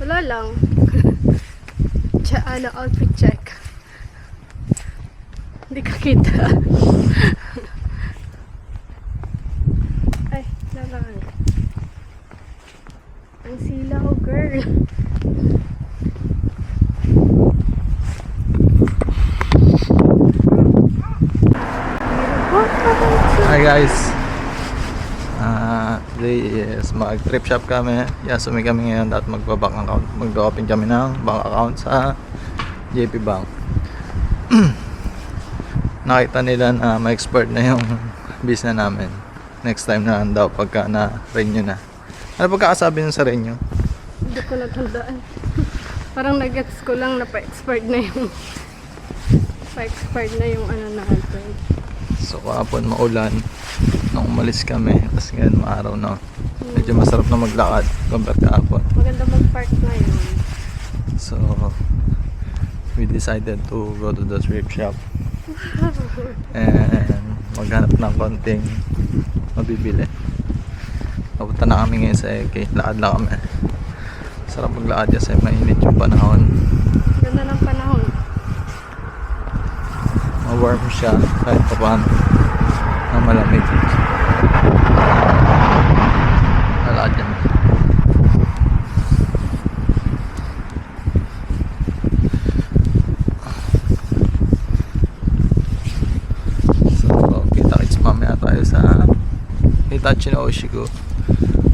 Wala lang. Outfit check. Hindi ka kita. Ay, lalang. Ang silaw, girl. Hi guys, today is mag-trip shop kami. Yasumi kami ngayon at magbabank account. Mag-open kami ng bank account sa JP Bank. Nakita nila na ma-expert na yung business namin. Next time na lang daw pagka na-renew na. Ano pagkakasabi nyo sa renew? Hindi ko natandaan. Parang nag-gets ko lang na pa-expired na yung ano natin. So kahapon maulan nung umalis kami kasi ngayon maaraw na. Medyo masarap na maglakad compare kahapon. Maganda mag-park na yun. So we decided to go to the thrift shop and maghanap ng konting mabibili. Papunta na kami ngayon sa AK. Lakad lang kami. Sarap maglakad kasi mainit yung panahon. Ganda ng panahon. Ma-warm siya kahit pa paano na malamig. Lalakad yan. So kita-kits mamaya tayo sa Hitachi no Oshigo,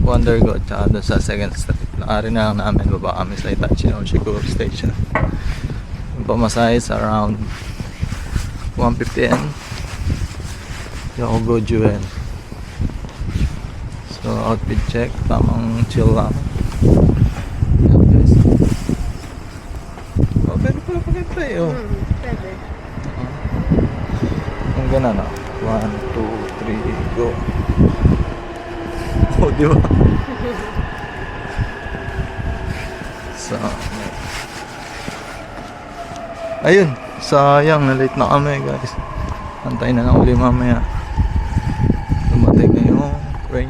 Wonder Go, tsaka doon sa 2nd Street. Lakarin na lang namin, baba kami sa Hitachi no Oshigo station. Yung pamasahe sa around 150 yen. Yoko Goju yen. So outfit check, tamang chill lang. Yan guys. Oh, pwede pala pagkita eh. Oh. Pwede. Ang gana na. 1, 2, 3, go. Oh, di ba? So, ayun. Sayang, na late na kami guys. Antayin na lang uli mamaya. Dumating na yung train.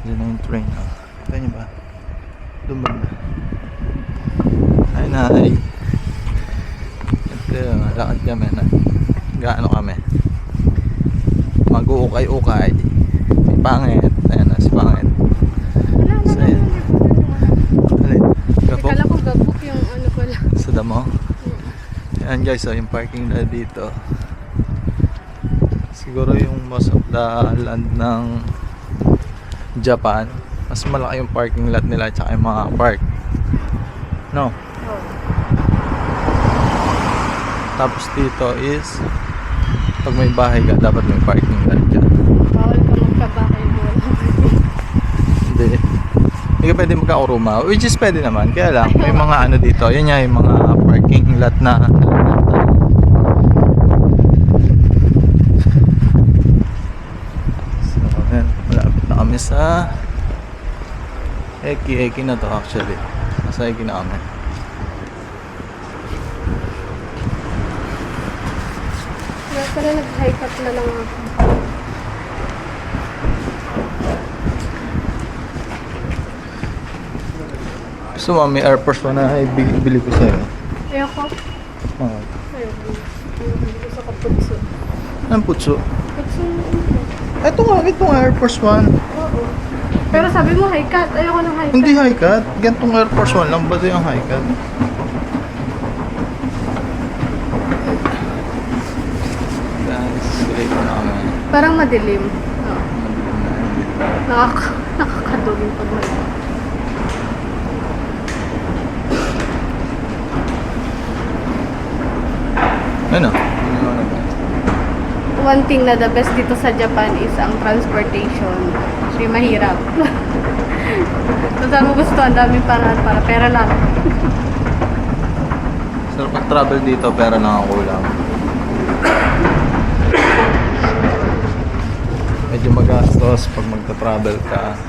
Diyan na yung train. Kita niyo ba? Dumag na. Hi Nay. Ito, lakad kami na. Gaano kami? Mag-uukay-ukay. Si Pangit. Ayan na, si Pangit. So, ayan. Alin? Gabok? Kala ko gabok yung ano pala. Sa damo? Ayan guys, so yung parking na dito siguro yung most of the land ng Japan, mas malaki yung parking lot nila at saka yung mga park, no? Oh. Tapos dito is pag may bahay ka dapat may parking lot dyan. Bawal ka magkabahay mo. Hindi ka pwede magkauruma, which is pwede naman, kaya lang may mga ano dito, yun nga yung mga parking lot na so ayan, malapit na kami sa Eki na to actually, nasa Eki na kami. Kaya pala nag-high cut na lang ako. So may Air Force 1 na ibili ko sa'yo. Ayoko. Oh. Ayoko. Ayoko ko sa kaputso. Anong putso? Kaputso. Ito nga Air Force 1. Oo. Pero sabi mo high cut. Ayoko ng high cut. Hindi high cut. Gantong Air Force 1 lang ba ito yung high cut? Guys, bili ko na kami. Parang madilim. Oo. Madilim na. Nakakadugin pag may. Ano? One thing na the best dito sa Japan is ang transportation. Kasi mahirap. So saan mo gusto, ang daming paraan para pera lang. Sarap mag-travel dito pero lang ang kulang. Medyo magastos pag magta-travel ka.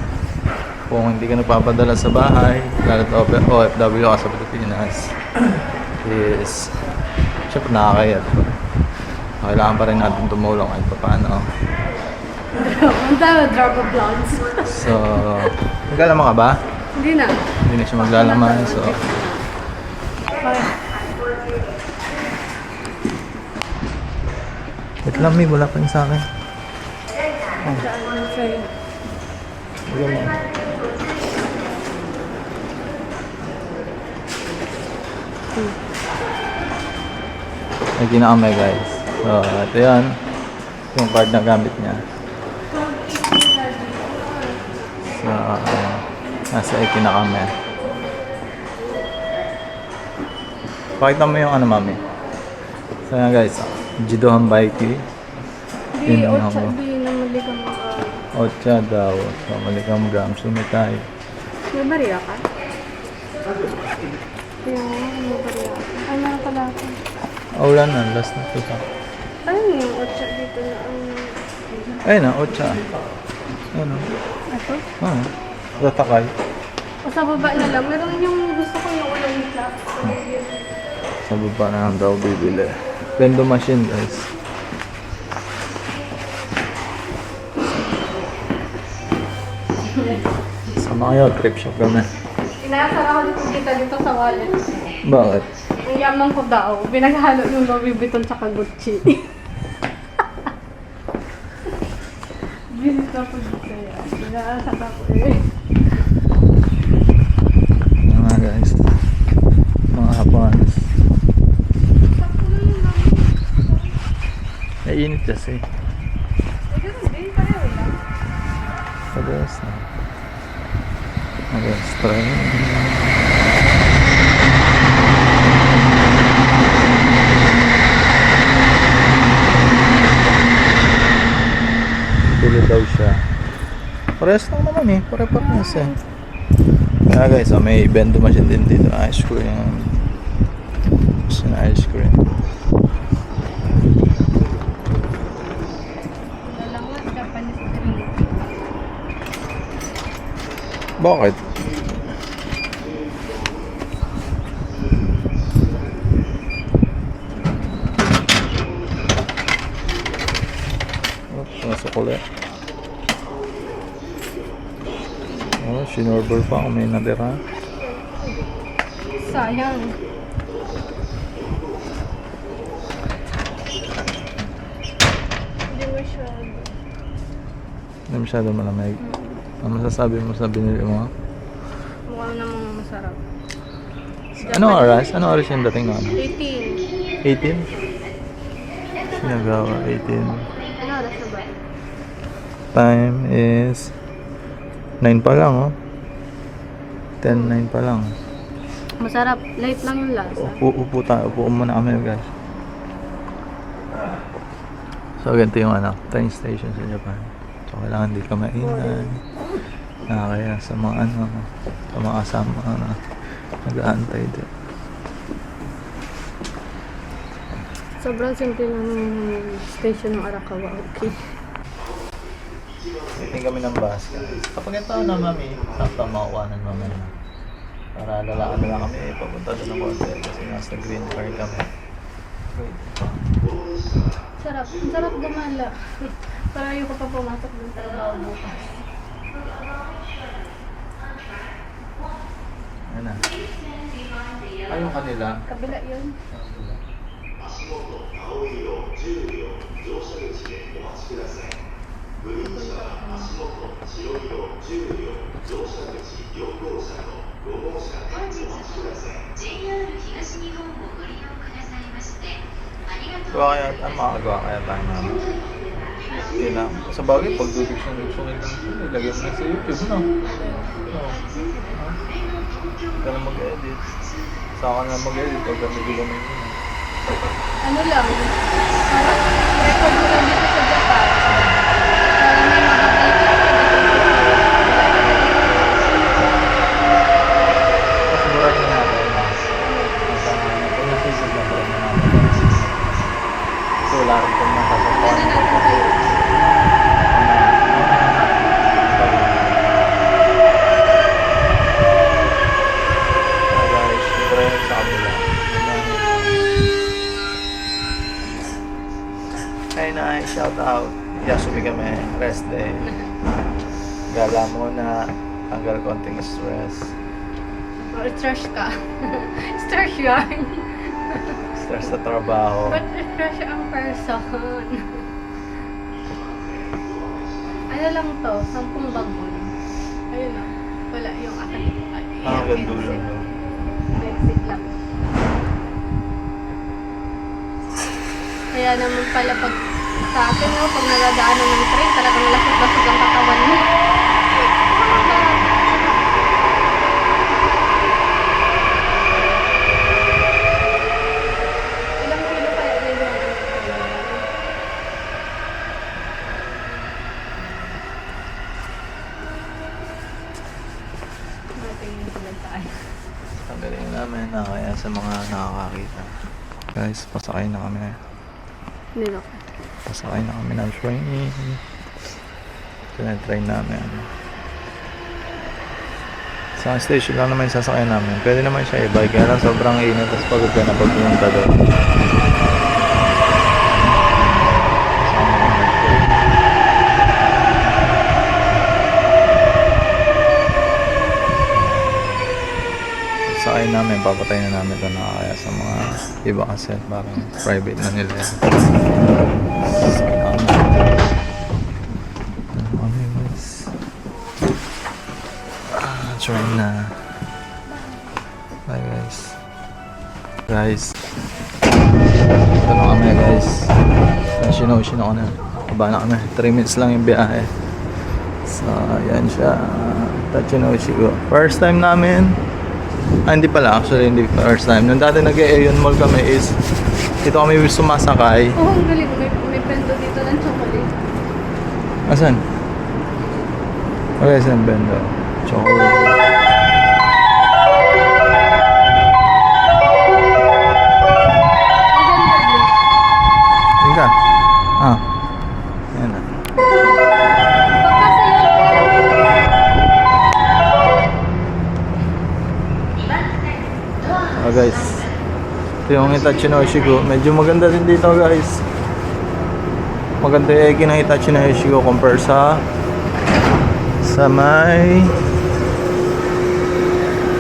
Kung hindi ka nagpapadala sa bahay, lalo OFW ka sa Pilipinas, is syempre nakakaya. Kailangan pa rin natin tumulong kahit pa paano. Ang dami drama vlogs. So, nagkalaman ka ba? Hindi na. Hindi na siya maglalaman. So, Okay. wait lang, may wala pa yun sa akin. Saan sa'yo? Wala mo. May kinakamay guys. So, ito yan. Yung card na gamit niya. So, nasa kinakamay. Pakita mo yung ano, mami. So, yan guys. Jidohan Baiki. Hindi, Yun ang otsa, ako. di na malikang mga... Ocha daw. So, malikang gram. Sumitay. May bariya ka? Kaya nga, may bariya ka. Ay, meron pala ako. Oh, wala na. Last na ito. Ano yung otsa dito na ang... Ayun na, Ocha. Ano? Ito? Ah, tatakay. O sa baba na lang. Meron yung gusto ko yung ulang nila. Sa baba na lang daw bibili. Vendo machine guys. Sama kayo, trip shop kami. Inasar ako dito kita dito sa wallet. Bakit? Ang yaman ko daw. Pinaghalo yung Louis Vuitton tsaka Gucci. Bilis na po dito yan. Inaasar ako eh. Mga guys. Mga Japans. Nainit kasi. Padas na. Padas try. Pili daw siya. Parehas lang naman eh. Pare-parehas eh. Kaya guys, may vendo machine din dito. Ice cream. Gusto na ice cream. Dalawa, Japanese drink. Bakit? Oh, masok ulit. Oh, sinorber pa kung may natira. Sayang. Hindi masyado. Hindi masyado malamig. Ano masasabi mo sa binili mo? Mukhang namang masarap. Anong oras? Anong oras yung dating na? 18. 18? Sinagawa, 18. Ano oras na ba? Time is 9 pa lang, oh. 10:09 pa lang. Masarap. Light lang yung lasa. Upo tayo. Upo muna kami, guys. So, ganito yung ano, train station sa Japan. So, kailangan di ka mainan. Nakakaya sa mga ano, sa mga kasama na nag-aantay din. Sobrang simple lang ng station ng Arakawa. Okay. Waiting kami ng bus, guys. Kapag ito na, mami, sakto makukuhanan mamaya. Para lalakad na lang kami papunta doon ng hotel kasi nasa green car kami. Wait. Sarap. Ang sarap gumala. Para ayoko pa pumasok dun sa trabaho bukas. Ano na? Ay, yung kanila. Kabila yun. Gawa kaya, ano makakagawa kaya tayo na? Hindi na. Sa bagay, pag duduksyon lang ito, ilagay mo na sa YouTube, no? No. Ka na mag-edit. Saka na mag-edit pag medyo kami yun. Ano lang. Parang record mo lang dito sa Japan. Parang may makakita. Mas mura niya natin. Kung nasisig na pa rin natin. So, wala rin kung nasasakuan. Ano natin kayo? Guys, try sa kabila. Ay na, shout out. Yasumi kami, rest day. Gala muna. tanggal konting stress. Or stress ka. Stress yarn. Stress sa trabaho. But stress ang person. Ano lang to? 10 bagon. Ayun lang. Wala yung akin. Hanggang dulo. Exit lang. Kaya naman pala pag sa akin, no, pag nagadaanan ng train, talagang lasog-lasog ang katawan mo. Ilang kilo kaya na yung matingin sila tayo. Ang galing namin na kaya sa mga nakakakita. Guys, pasakay na kami. Hindi na. Pasakay na kami ng train. Ito na yung train namin. Sa station lang naman yung sasakay namin. Pwede naman siya i-bike. Kaya lang sobrang init. Tapos pagod ka na pag pumunta doon. Sakay namin, papatay na namin ito na kaya sa mga iba kasi parang private na nila. Sakay namin. Ano guys? Train na. Bye guys. Guys. Ito na kami guys. Shino ko na. Baba na kami. 3 minutes lang yung biyahe. So, yan siya. Tachinoshi ko. First time namin. Hindi pala, actually hindi first time. Nung dati nag-Aeon Mall kami is dito kami sumasakay. Oh, ang galing. May bento dito ng chocolate. Asan? Okay, saan bendo? Chocolate. Yun ka? Ah. Yan na. Oh guys, ito yung Hitachi no Ichigo. Medyo maganda din dito guys. Maganda yung Eki ng Hitachi no Ichigo compare sa may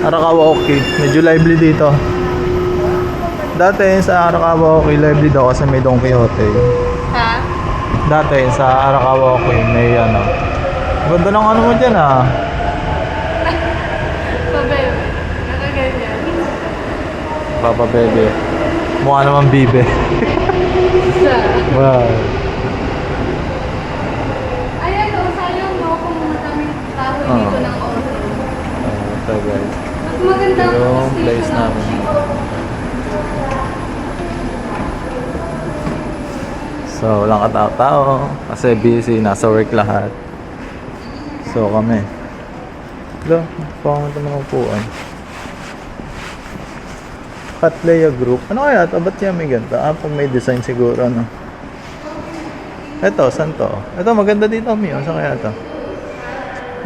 Arakawa Oki. Medyo lively dito. Dati sa Arakawa Oki lively daw kasi may Don Quixote. Ha? Dati sa Arakawa Oki may ano. Ganda ng ano mo dyan ah. Pabebe. Nakaganyan. Papa Bebe. Mukha naman bibe. Sa... Wow. Ayan o, sayang mo kung madaming kahoy dito ng oras. Ito guys. Mas maganda ang Yung station place namin. So, walang katao-tao. Kasi busy. Nasa work lahat. So, kami. Hello. Pangamit ang mga upuan. Katleya Group. Ano kaya ito? Ba't siya may ganito? Pag may design siguro, no? Ito, saan to? Ito, maganda dito, Mio. Saan kaya ito?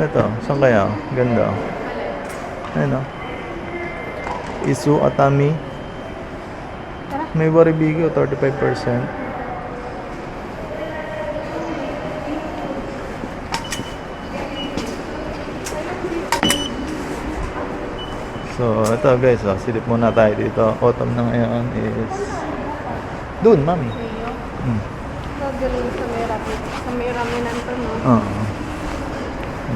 Ito, saan kaya? Ganda. Ayun, no? Isu Atami. May Baribigyo, 35%. So, ito guys, silip muna tayo dito. Autumn na ngayon is... Doon, mami. Gagaling sa may rapi. Sa may raminan to, no? Oo.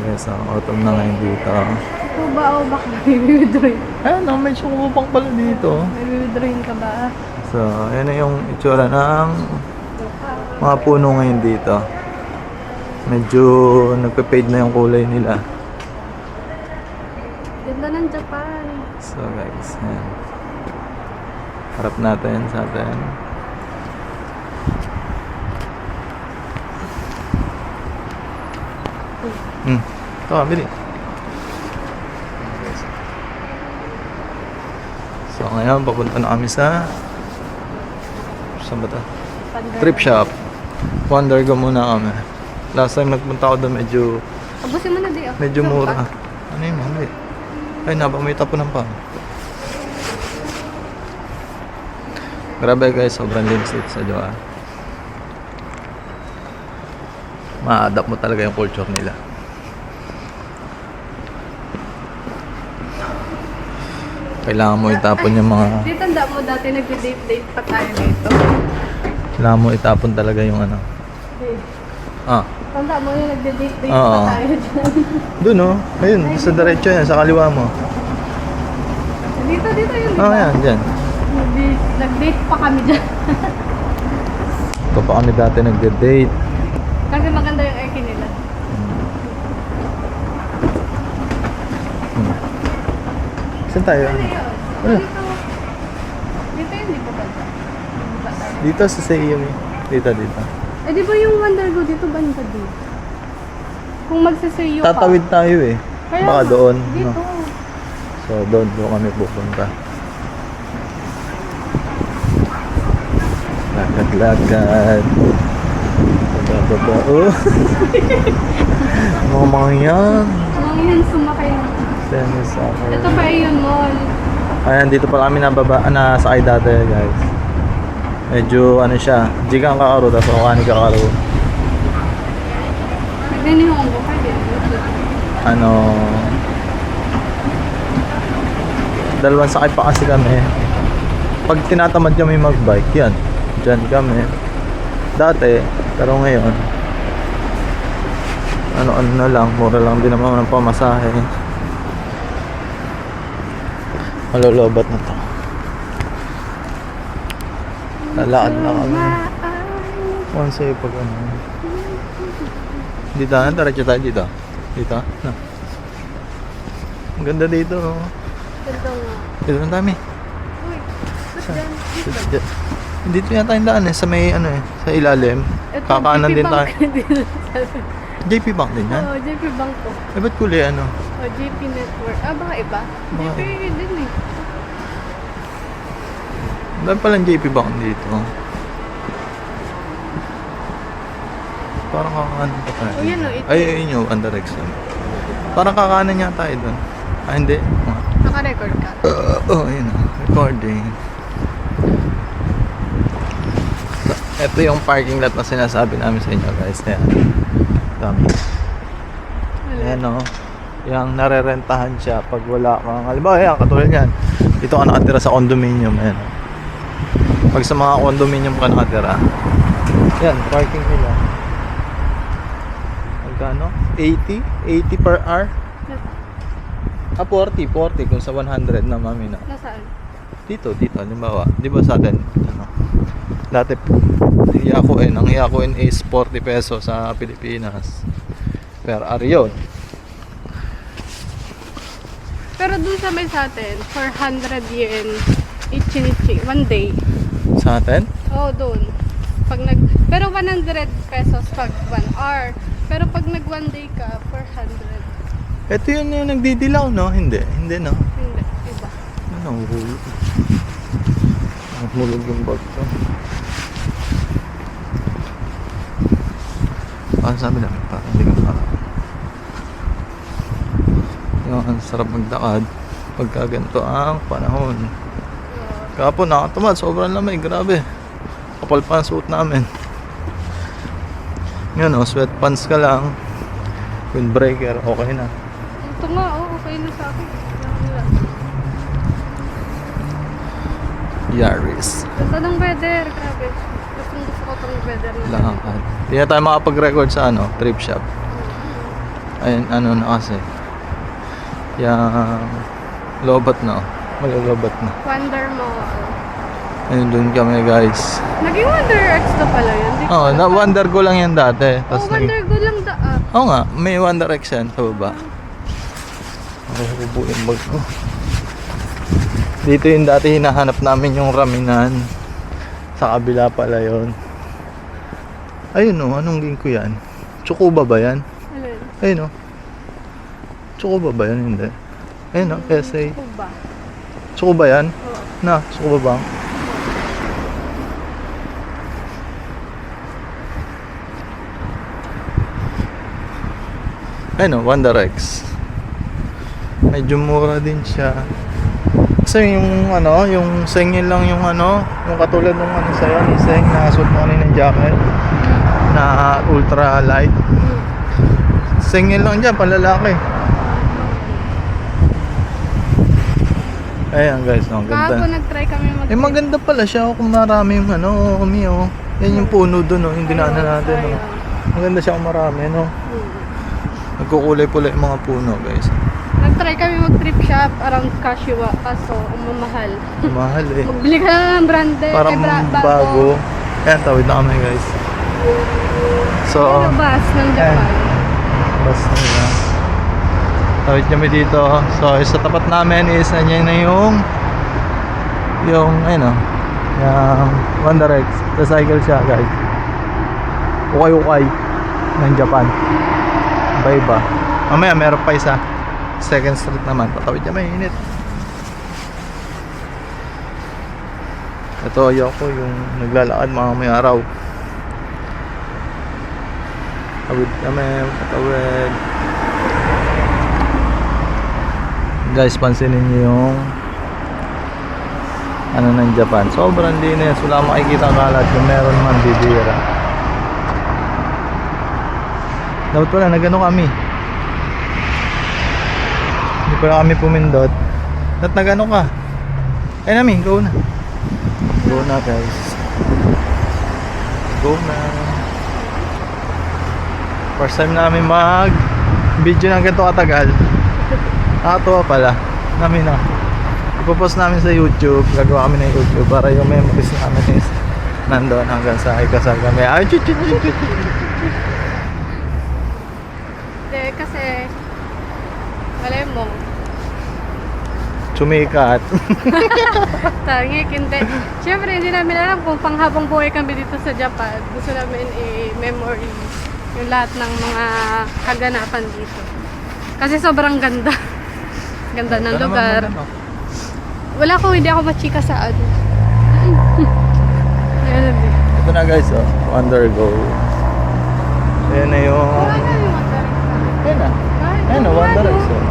Guys, autumn na ngayon dito. Ito ba o baka may withdrawing? Ayun, may sumubang pala dito. May withdrawing ka ba? So, ayan na yung itsura ng mga puno ngayon dito. Medyo nagpe-fade na yung kulay nila. Ganda ng Japan. So guys, ayan. Harap natin sa atin. Ito, bili. So ngayon, papunta na kami sa... Saan ba ito? Trip shop. Wonder go muna kami. Last time nagpunta ako doon medyo... Abusin mo na di. Medyo mura. Ano yun, mami? Ay, may tapunan pa. Grabe guys, sobrang linis dito sa Joa. Ma-adapt mo talaga yung culture nila. Kailangan mo itapon yung mga... Di tanda mo dati nag-date pa tayo dito. Kailangan mo itapon talaga yung ano. Ah, Tanda mo yung nag-date Oo. pa tayo dyan. dun oh. Ayun, sa diretso yan, sa kaliwa mo. Dito yun, di Ah, ba? yan, dyan. Nag-date pa kami dyan. Ito pa kami dati nagde-date. Kasi maganda yung eki nila. Saan tayo? Ano yun? Ano? Dito yun, di ba ba? Dito sa Seiyumi. Dito. Eh di ba yung Wonder Go dito banda dito? Kung magsasayo ka. Tatawid tayo eh. Kaya Baka nga, doon. Dito. No? So doon kami pupunta. Lakad-lakad. Baba. Oh. Mga yan. Mga yan sumakay na. Tennis ako. Ito pa yun mall. Ayan, dito pala kami nasakay dati guys. Medyo ano siya, Jigang Kakaro, tapos Okani Kakaro. Tignan yung Hongo ka din. Ano, dalawang sakay pa kasi kami. Pag tinatamad kami magbike, yan, dyan kami. Dati, pero ngayon, ano na lang, mura lang din naman ng pamasahe. Malolobat na to. Lalakad na kami. Once sa'yo pag ano. Dito na, diretso tayo dito. Dito, no. Ang ganda dito, no. Ganda nga. Dito na dami. Uy, ba't dyan? Dito yata yung daan eh, sa may ano eh, sa ilalim. Ito, Kakaanan JP din Bank tayo. din. JP Bank din yan? Oo, JP Bank to. Eh, ba't kulay ano? O, JP Network. Ah, baka iba? Baka JP din eh. Dahil palang JP Bank dito. Parang kakaanan pa tayo. Oh, yun, oh, ito. Ay, yun yung under Exxon. Parang kakaanan niya tayo doon. Ah, hindi. Naka-record ka. Oh, yun o. Recording. So, ito yung parking lot na sinasabi namin sa inyo guys. Ayan. Dami. Ayan o. Yung narerentahan siya pag wala kang... Halimbawa, ayan, katulad yan. Dito ka nakatira sa condominium. Ayan. Pag sa mga condominium ka nakatira. Ayan, parking nila. Magkano? 80? 80 per hour? Ah, 40 kung sa 100 na mami na. Nasaan? Dito, halimbawa. Di ba sa atin, ano, dati, ang Yakuin is 40 pesos sa Pilipinas. Per hour yun. Pero dun sa may sa atin, 400 yen, ichi-ichi, one day. Sa atin? Oo, dun. Pero 100 pesos pag 1 hour. Pero pag nag one day ka, 400. Ito yun yung nagdidilaw, no? Hindi, no? Hindi, iba. Ano, hulog. Hulog yung bag ko. Ano sabi namin? Parang hindi ka makakita. Yung ang sarap magdakad pagka ganito ang panahon. Kapon nakatamad, sobrang lamay, grabe. Kapal pa ang suot namin. Yun o, sweatpants ka lang, windbreaker, okay na. Ito nga, okay na sa akin. Yaris. Ganda ng weather, grabe. Gusto ko itong weather na. Lakad. Hindi na tayo makapag-record sa ano, trip shop. Ayun, ano na kasi. Yung lobat na. Malalobat na. Wonder Mall. Ayun, dun kami guys. Naging Wonder X na pala yun. Di ko Oo, alam. na-wonder ko lang yan dati. Oh, Wonder Go lang daan. Oo nga, may Wonder X yan sa baba. Ay, hubo yung bag ko. Dito yung dati hinahanap namin yung raminan. Sa kabila pala yun. Ayun o, anong ginkgo yan? Tsukuba ba yan? Alin? Ayun o. Tsukuba ba yan? Hindi. Ayun o, SA. Ako ba? Tsukuba yan? Oo. Na, Tsukuba ba? Ayun o, Wonder X. Medyo mura din siya. Kasi yung ano, yung sengil lang yung ano, yung katulad ng ano sa'yo, ni Seng, nakasuot mo kanina ng jacket na ultra light. Sengil lang dyan, panlalaki. Ayan guys, ang Kahapon ganda. nag-try kami Eh maganda pala siya kung maraming ano, kami oh. Yan yung puno dun oh, yung dinaanan natin oh. Maganda siya kung marami no. Nagkukulay-pulay yung mga puno guys. Nag-try kami mag-trip shop around Kashiwa, kaso ang mamahal. Mahal eh. Magbili ka na ng branded. Parang bago. Ayan, tawid na kami guys. So, Pero bus ng Japan. basta nila. Tawid kami dito. So, sa tapat namin is nandiyan na yung ayun oh, yung Wonder X. Sa-cycle siya guys. Ukay-ukay ng Japan. Iba-iba. Mamaya meron pa isa. Second Street naman. Patawid niya, mainit. Ito ayoko yung naglalakad mga may araw. Tawid kami, patawid. Guys, pansinin niyo yung ano ng Japan. Sobrang linis. Wala makikita kalat. Kung meron man, bibira. Dapat pala, nagano kami. Hindi pala kami pumindot. At nagano ka? Ay namin, go na. Go na guys. Go na. First time namin mag video ng ganito katagal. Nakatuwa pala. Namin na. Ipopost namin sa YouTube. Gagawa kami ng YouTube para yung memories namin is nandoon hanggang sa ikasal kami. Ay, chut. Kasi, alam mo, Sumikat. tangik, hindi. Siyempre, hindi namin alam kung panghabang buhay kami dito sa Japan. Gusto namin i-memory yung lahat ng mga kaganapan dito. Kasi sobrang ganda. Ganda ng lugar. Wala ko, hindi ako machika sa ano. Ayan na. Ito na guys, oh. Undergo. Ayan na yung... Ayan na. Ayan na, Wonder X. Oh.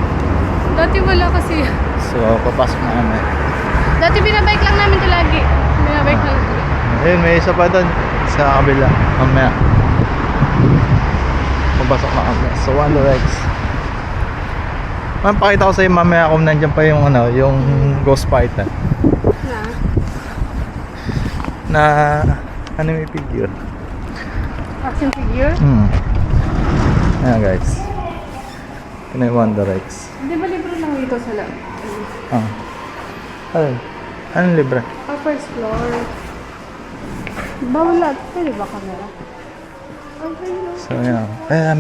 Dati wala kasi. So, papasok na kami. Dati binabike lang namin ito lagi. Binabike lang ito. Ayun, may isa pa doon sa kabila. Mamaya. Papasok na kami. So, Wonder X. Pakita ko sa'yo mamaya kung nandiyan pa yung ano, yung Ghost Python. Na anime figure. Action figure? Ayan guys. Ito na yung Wonder X. Di ba libro lang dito sa loob? Ayun. Anong libre? First floor. Bawal at pwede ba camera? Okay, no? So, ayan. Ayan,